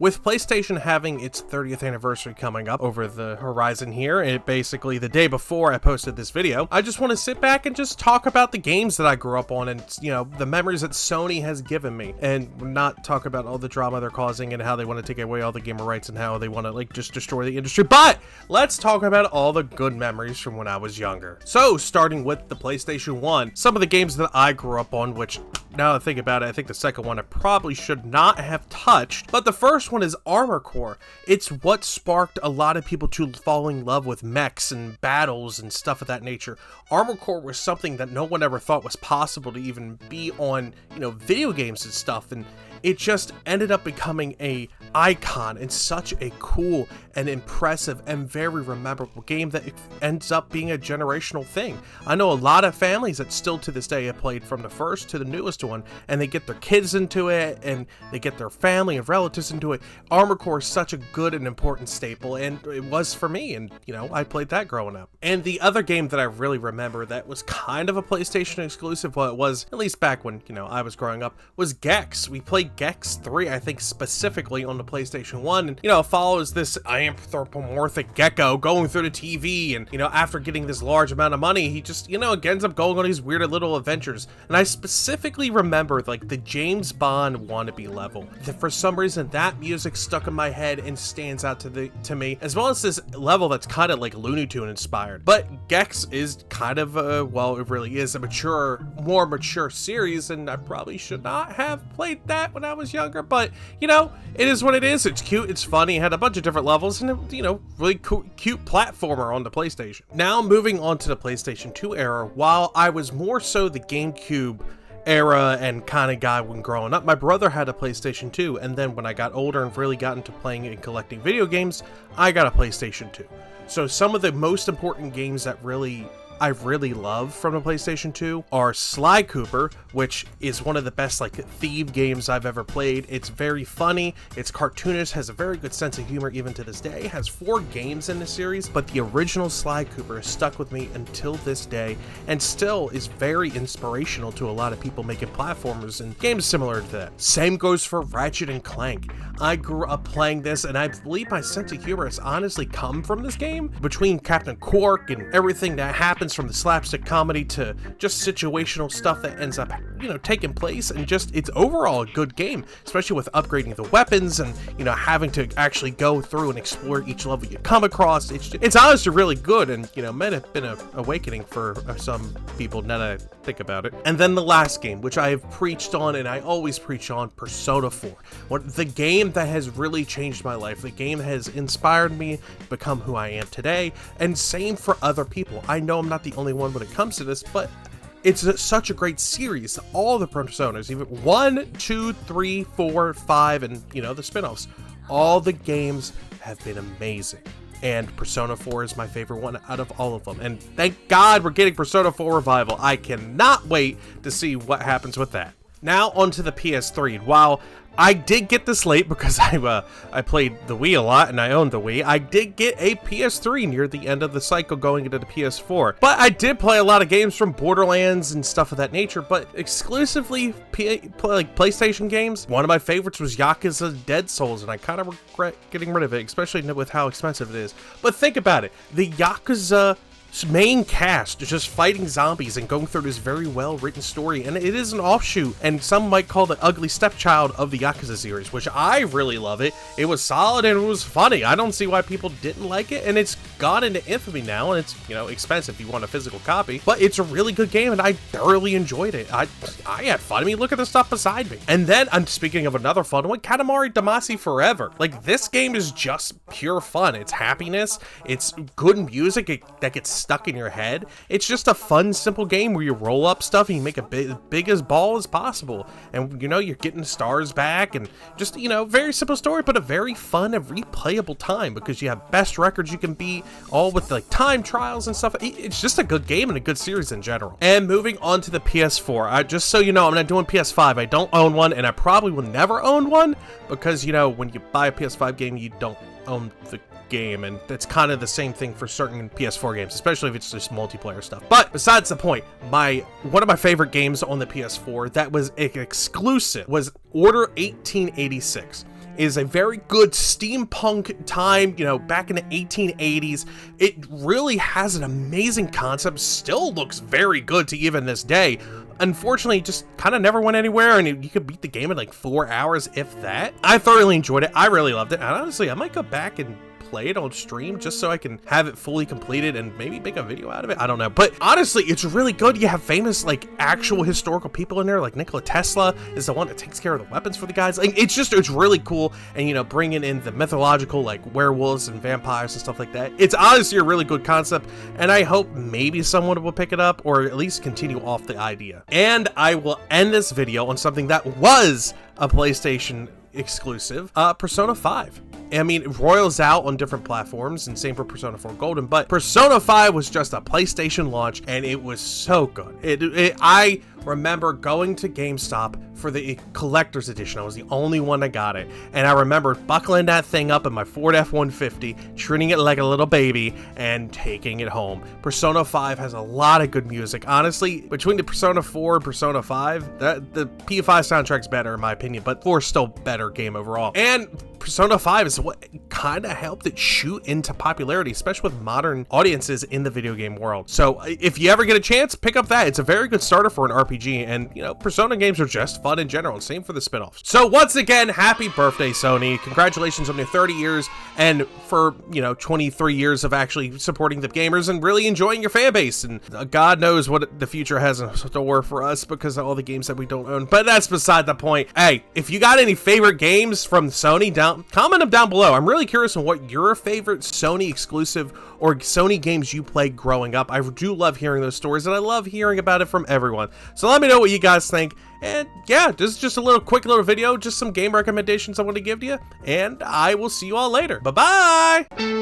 With PlayStation having its 30th anniversary coming up over the horizon here, and basically the day before I posted this video, I just want to sit back and just talk about the games that I grew up on and, you know, the memories that Sony has given me, and not talk about all the drama they're causing and how they want to take away all the gamer rights and how they want to, like, just destroy the industry. But let's talk about all the good memories from when I was younger. So, starting with the PlayStation 1, some of the games that I grew up on, which, now that I think about it, I think the second one I probably should not have touched, but the first one is Armored Core. It's what sparked a lot of people to fall in love with mechs and battles and stuff of that nature. Armored Core was something that no one ever thought was possible to even be on, you know, video games and stuff, and it just ended up becoming a icon and such a cool and impressive and very memorable game that it ends up being a generational thing. I know a lot of families that still to this day have played from the first to the newest one, and they get their kids into it and they get their family and relatives into it. Armored Core is such a good and important staple, and it was for me, and you know, I played that growing up. And the other game that I really remember that was kind of a PlayStation exclusive, well, it was at least back when, you know, I was growing up, was Gex. We played Gex 3, I think, specifically on the PlayStation 1, and, you know, follows this anthropomorphic gecko going through the TV, and, you know, after getting this large amount of money, he just, you know, ends up going on these weird little adventures. And I specifically remember, like, the James Bond wannabe level. For some reason, that music stuck in my head and stands out to me, as well as this level that's kind of like Looney Tune inspired. But Gex is kind of well, it really is a more mature series, and I probably should not have played that when I was younger, but, you know, it is what it is. It's cute, it's funny, it had a bunch of different levels, and, you know, really cute platformer on the PlayStation. Now, moving on to the PlayStation 2 era, while I was more so the GameCube era and kind of guy when growing up, my brother had a PlayStation 2, and then when I got older and really got into playing and collecting video games, I got a PlayStation 2. So some of the most important games that I really love from the PlayStation 2 are Sly Cooper, which is one of the best, like, thief games I've ever played. It's very funny, it's cartoonish, has a very good sense of humor even to this day. It has 4 games in the series, but the original Sly Cooper has stuck with me until this day and still is very inspirational to a lot of people making platformers and games similar to that. Same goes for Ratchet and Clank. I grew up playing this, and I believe my sense of humor has honestly come from this game. Between Captain Quark and everything that happens from the slapstick comedy to just situational stuff that ends up, you know, taking place, and just, it's overall a good game, especially with upgrading the weapons and, you know, having to actually go through and explore each level you come across. It's honestly really good, and, you know, might have been an awakening for some people now that I think about it. And then the last game, which I have preached on, and I always preach on, Persona 4. The game that has really changed my life, the game that has inspired me to become who I am today, and same for other people. I know I'm not the only one when it comes to this, but it's such a great series. All the Personas, even 1, 2, 3, 4, 5, and, you know, the spin-offs, all the games have been amazing. And Persona 4 is my favorite one out of all of them. And thank God we're getting Persona 4 Revival. I cannot wait to see what happens with that. Now onto the PS3. While I did get this late because I played the Wii a lot and I owned the Wii, I did get a PS3 near the end of the cycle going into the PS4. But I did play a lot of games from Borderlands and stuff of that nature, but exclusively like PlayStation games. One of my favorites was Yakuza Dead Souls, and I kind of regret getting rid of it, especially with how expensive it is. But think about it, the Yakuza main cast is just fighting zombies and going through this very well written story, and it is an offshoot, and some might call the ugly stepchild of the Yakuza series, which I really love it. It was solid and it was funny. I don't see why people didn't like it, and it's gone into infamy now, and it's, you know, expensive if you want a physical copy, but it's a really good game and I thoroughly enjoyed it. I had fun. I mean, look at the stuff beside me. And then I'm speaking of another fun one, Katamari Damacy Forever. Like, this game is just pure fun. It's happiness, it's good music that gets stuck in your head. It's just a fun, simple game where you roll up stuff and you make a big as ball as possible, and, you know, you're getting stars back, and just, you know, very simple story, but a very fun and replayable time because you have best records you can beat, all with like time trials and stuff. It's just a good game and a good series in general. And moving on to the PS4, just so you know, I'm not doing PS5. I don't own one, and I probably will never own one because, you know, when you buy a PS5 game, you don't own the game, and that's kind of the same thing for certain PS4 games, especially if it's just multiplayer stuff. But besides the point, one of my favorite games on the PS4 that was exclusive was Order 1886. is a very good steampunk time, you know, back in the 1880s. It really has an amazing concept, still looks very good to even this day. Unfortunately, it just kind of never went anywhere, and you could beat the game in like 4 hours, if that. I thoroughly enjoyed it. I really loved it. And honestly, I might go back and play it on stream just so I can have it fully completed and maybe make a video out of it. I don't know. But honestly, it's really good. You have famous, like, actual historical people in there, like Nikola Tesla is the one that takes care of the weapons for the guys. Like, it's really cool. And, you know, bringing in the mythological, like, werewolves and vampires and stuff like that. It's honestly a really good concept, and I hope maybe someone will pick it up or at least continue off the idea. And I will end this video on something that was a PlayStation exclusive, Persona 5. I mean, Royal's out on different platforms, and same for Persona 4 Golden, but Persona 5 was just a PlayStation launch, and it was so good. I remember going to GameStop for the collector's edition. I was the only one that got it, and I remember buckling that thing up in my Ford F-150, treating it like a little baby, and taking it home. Persona 5 has a lot of good music. Honestly, between the Persona 4 and Persona 5, the PS5 soundtrack's better in my opinion, but 4 is still better game overall. And Persona 5 is what kind of helped it shoot into popularity, especially with modern audiences in the video game world. So if you ever get a chance, pick up that. It's a very good starter for an RPG, and you know, Persona games are just fun in general, and same for the spin-offs. So once again, happy birthday, Sony. Congratulations on your 30 years, and for, you know, 23 years of actually supporting the gamers and really enjoying your fan base. And God knows what the future has in store for us because of all the games that we don't own, but that's beside the point. Hey, if you got any favorite games from Sony, comment them down below. I'm really curious on what your favorite Sony exclusive or Sony games you played growing up. I do love hearing those stories, and I love hearing about it from everyone. So let me know what you guys think. And yeah, this is just a quick little video, just some game recommendations I want to give to you, and I will see you all later. Bye-bye!